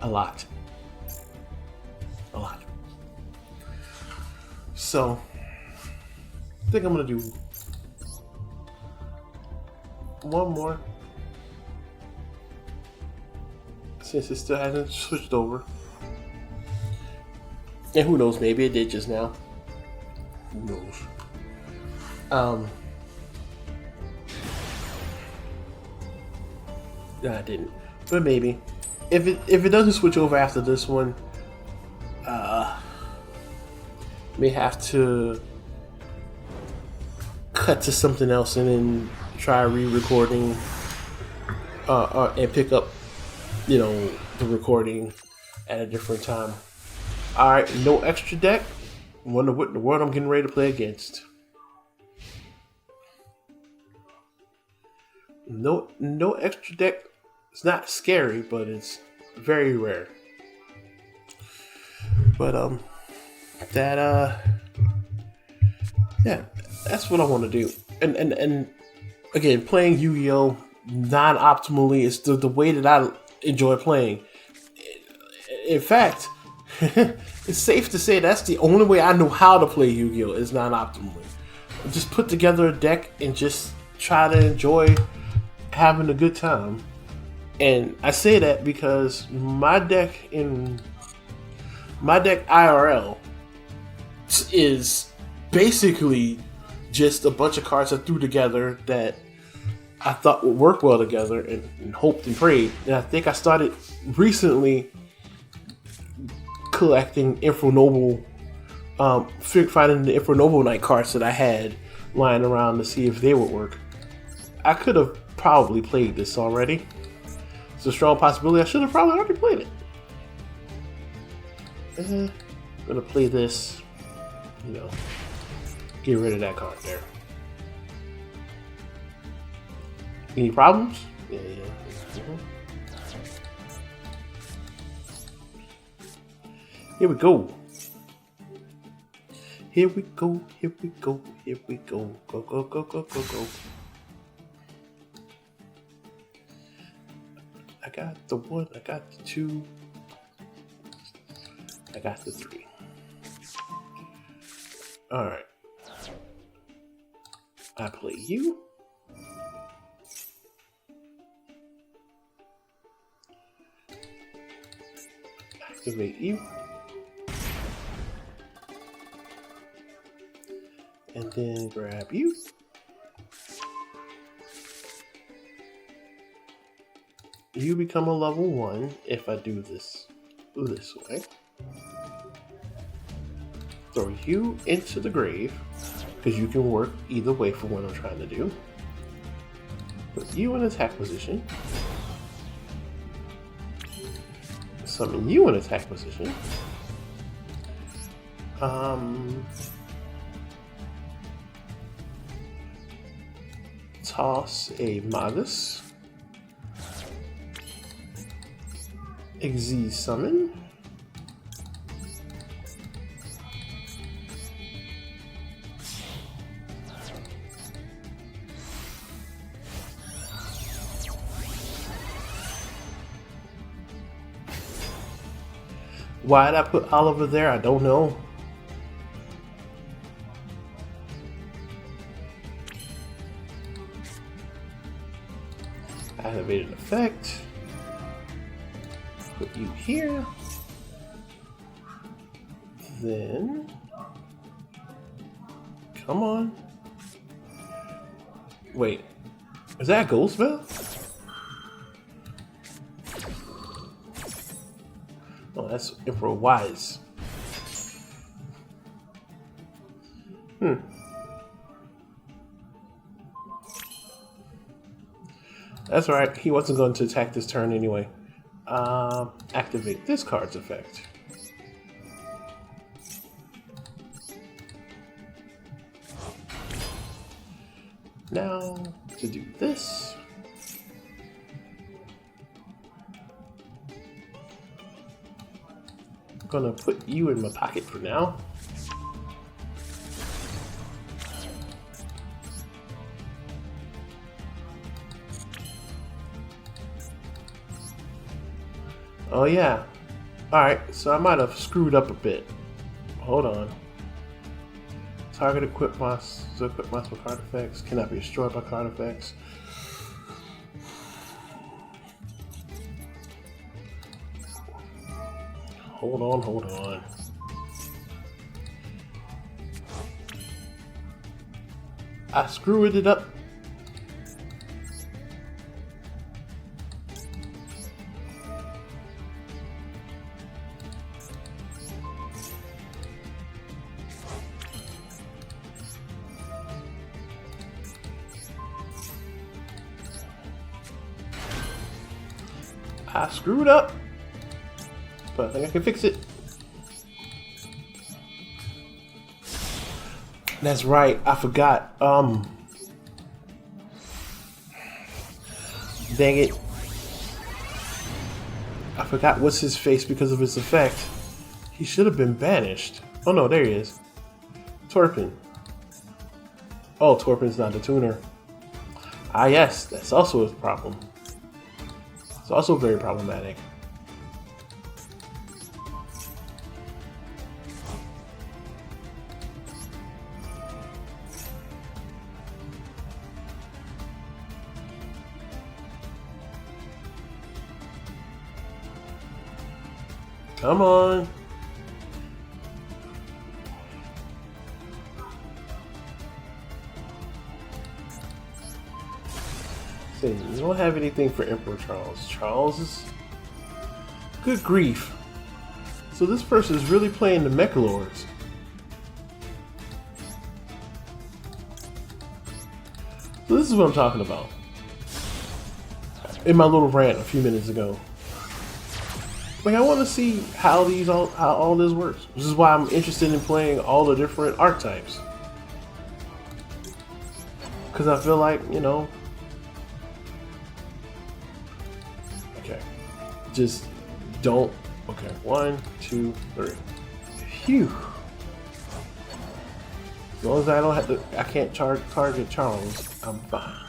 A lot. So, I think I'm going to do one more, since it still hasn't switched over. And who knows, maybe it did just now. Who knows? No, I didn't. But maybe. If it doesn't switch over after this one, may have to cut to something else and then try re-recording and pick up, you know, the recording at a different time. All right, no extra deck. Wonder what in the world I'm getting ready to play against. No extra deck. It's not scary, but it's very rare. But yeah, that's what I want to do. And again, playing Yu-Gi-Oh! Non-optimally is the way that I enjoy playing. In fact, it's safe to say that's the only way I know how to play Yu-Gi-Oh! Is non-optimally. Just put together a deck and just try to enjoy having a good time. And I say that because my deck IRL is basically just a bunch of cards I threw together that I thought would work well together and hoped and prayed. And I think I started recently collecting Infernoble, finding the Infernoble Night cards that I had lying around to see if they would work. I could have probably played this already. It's a strong possibility I should have probably already played it. I'm gonna play this, you know, get rid of that card there. Any problems? Yeah. Here we go. Here we go. Here we go. Here we go. Go, go, go, go, go, go. I got the 1, I got the 2, I got the 3. Alright. I play you. Activate you. And then grab you. You become a level 1 if I do this way. Throw you into the grave, because you can work either way for what I'm trying to do. Put you in attack position. Summon you in attack position. Toss a Magus. Exi summon. Why did I put Oliver there? I don't know. Activated effect. Put you here. Then, come on. Wait, is that a gold spell? Oh, that's Emperor Wise. That's right, he wasn't going to attack this turn anyway. Activate this card's effect. Now, to do this, I'm gonna put you in my pocket for now. Oh yeah. Alright, so I might have screwed up a bit. Hold on. Target equip monster card effects cannot be destroyed by card effects. Hold on. I screwed it up. I screwed up, but I think I can fix it. That's right, I forgot. Dang it. I forgot what's his face because of his effect. He should have been banished. Oh no, there he is. Torpin. Oh, Torpin's not the tuner. Ah yes, that's also a problem. It's also very problematic. Come on. See, you don't have anything for Emperor Charles. Charles is... Good grief. So this person is really playing the Mechalords. So this is what I'm talking about. In my little rant a few minutes ago. Like, I want to see how all this works. This is why I'm interested in playing all the different archetypes. Because I feel like, you know... Okay. Just don't... Okay, 1, 2, 3. Phew. As long as I don't have to... I can't target Charles, I'm fine.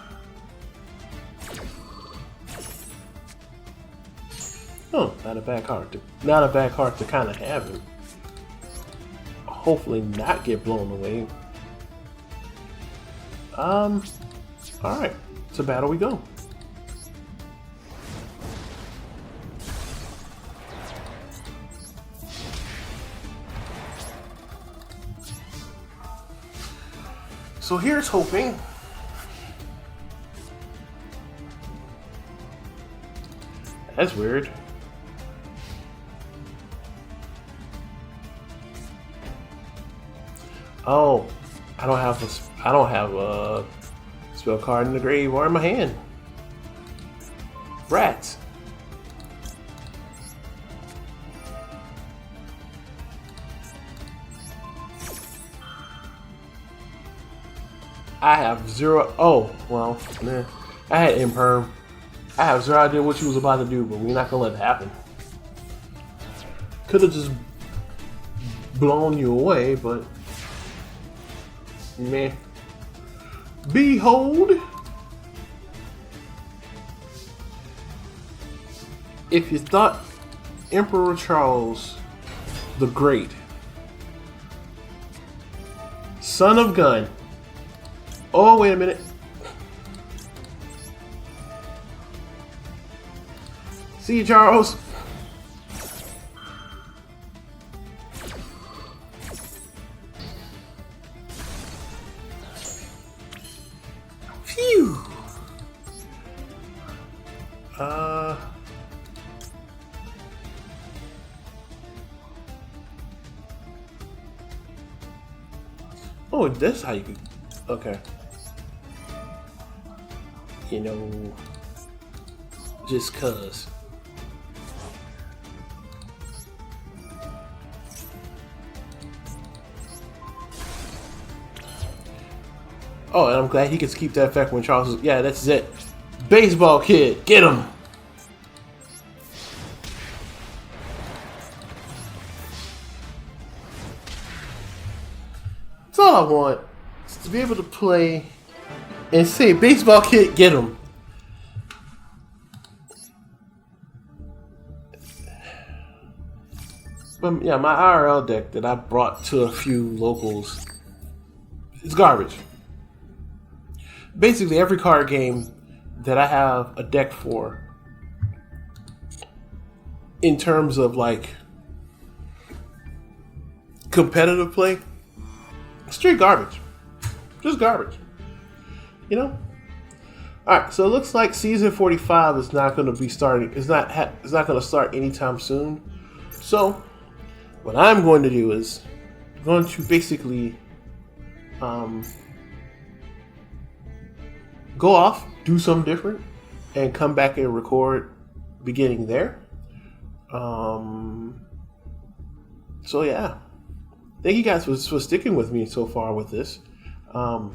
Oh, not a bad card to kind of have it. Hopefully not get blown away. Alright. To battle we go. So here's hoping. That's weird. Oh, I don't have a spell card in the grave or in my hand. Rats. I have zero. Oh, well, man. I had Imperm. I have zero idea what you was about to do, but we're not gonna let it happen. Could have just blown you away, but man. Behold, if you thought Emperor Charles the Great, son of gun. Oh, wait a minute. See you, Charles. Phew. Oh, that's how you could. Okay. You know, just cuz. Oh, and I'm glad he gets to keep that effect when Charles is... Yeah, that's it. Baseball kid, get him! That's all I want. Is to be able to play and say, baseball kid, get him. But yeah, my IRL deck that I brought to a few locals is garbage. Basically, every card game that I have a deck for, in terms of like competitive play, straight garbage. Just garbage. You know? Alright, so it looks like season 45 is not going to be starting. It's not going to start anytime soon. So, what I'm going to do is I'm going to basically go off, do something different, and come back and record beginning there. So yeah, thank you guys for sticking with me so far with this. I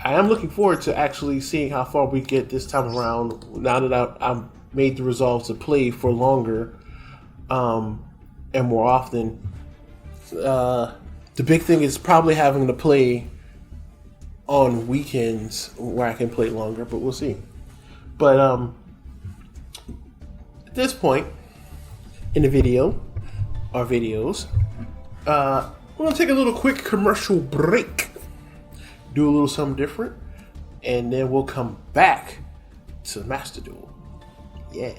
am looking forward to actually seeing how far we get this time around. Now that I've made the resolve to play for longer and more often. The big thing is probably having to play on weekends where I can play longer, but we'll see. But at this point in the video, our videos, we're gonna take a little quick commercial break, do a little something different, and then we'll come back to Master Duel. Yeah.